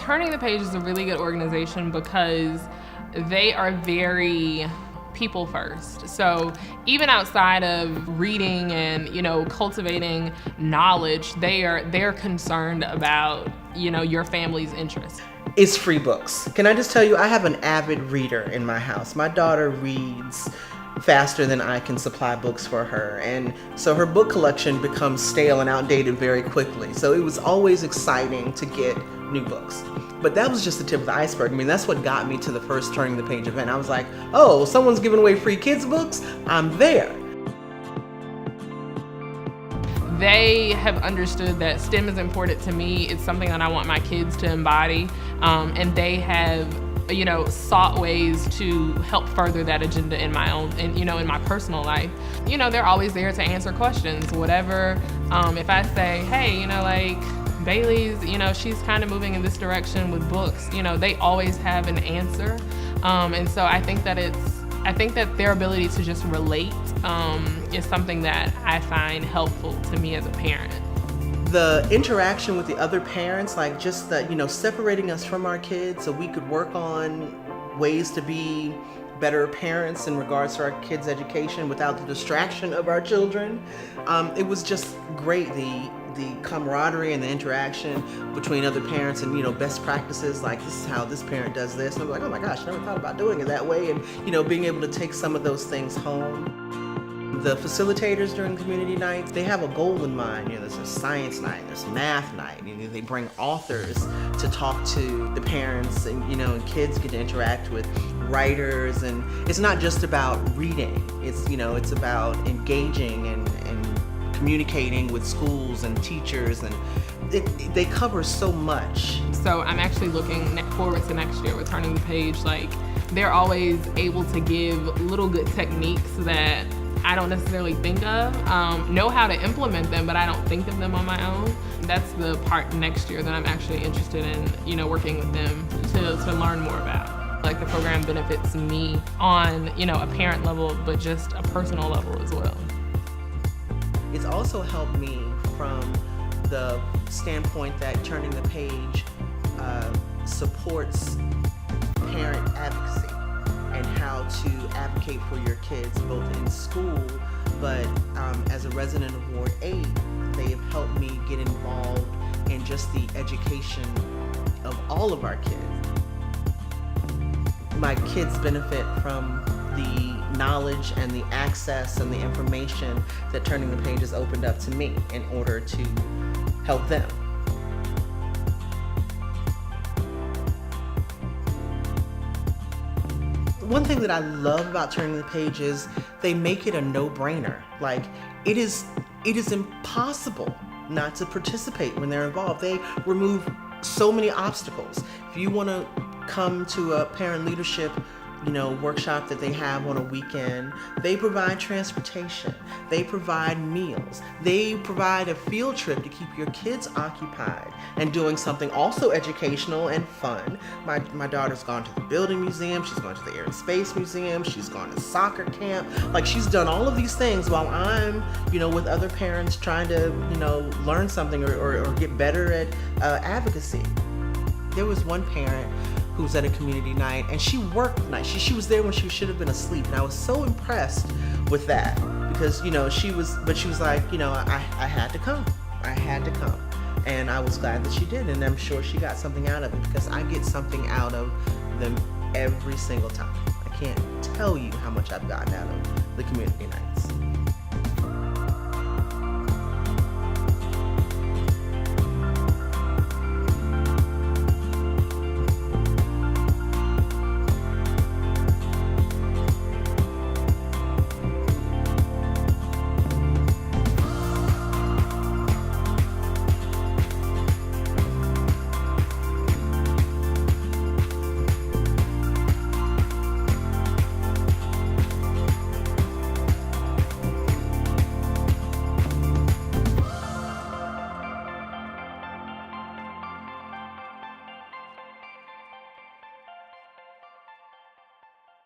Turning the Page is a really good organization because they are very people first. So even outside of reading and, cultivating knowledge, they're concerned about, your family's interests. It's free books. Can I just tell you, I have an avid reader in my house. My daughter reads faster than I can supply books for her, and so her book collection becomes stale and outdated very quickly. So it was always exciting to get new books. But that was just the tip of the iceberg. I mean, that's what got me to the first Turning the Page event. I was like, oh, someone's giving away free kids books? I'm there. They have understood that STEM is important to me. It's something that I want my kids to embody, and they have sought ways to help further that agenda in my own, and in my personal life. They're always there to answer questions, whatever. If I say, hey, Bailey's, she's kind of moving in this direction with books, they always have an answer. And so I think that their ability to just relate is something that I find helpful to me as a parent. The interaction with the other parents, like just the, separating us from our kids so we could work on ways to be better parents in regards to our kids' education without the distraction of our children. It was just great, the camaraderie and the interaction between other parents and, best practices, like this is how this parent does this. And I'm like, oh my gosh, I never thought about doing it that way. And, being able to take some of those things home. The facilitators during community nights, they have a goal in mind. There's a science night, there's math night. They bring authors to talk to the parents, and and kids get to interact with writers. And it's not just about reading. It's about engaging and communicating with schools and teachers, and they cover so much. So I'm actually looking forward to next year with Turning the Page. They're always able to give little good techniques that I don't necessarily think of, know how to implement them, but I don't think of them on my own. That's the part next year that I'm actually interested in, working with them to learn more about. The program benefits me on, a parent level, but just a personal level as well. It's also helped me from the standpoint that Turning the Page supports parent advocacy and how to advocate for your kids both in school, but as a resident of Ward 8, they have helped me get involved in just the education of all of our kids. My kids benefit from the knowledge and the access and the information that Turning the Page has opened up to me in order to help them. One thing that I love about Turning the Page is they make it a no-brainer. It is impossible not to participate when they're involved. They remove so many obstacles. If you want to come to a parent leadership workshop that they have on a weekend, they provide transportation, they provide meals, they provide a field trip to keep your kids occupied and doing something also educational and fun. My daughter's gone to the Building Museum, she's gone to the Air and Space Museum, she's gone to soccer camp. She's done all of these things while I'm, with other parents trying to, learn something or get better at advocacy. There was one parent who was at a community night, and she worked nights. She was there when she should have been asleep, and I was so impressed with that because she was like, I had to come, and I was glad that she did, and I'm sure she got something out of it because I get something out of them every single time. I can't tell you how much I've gotten out of the community nights.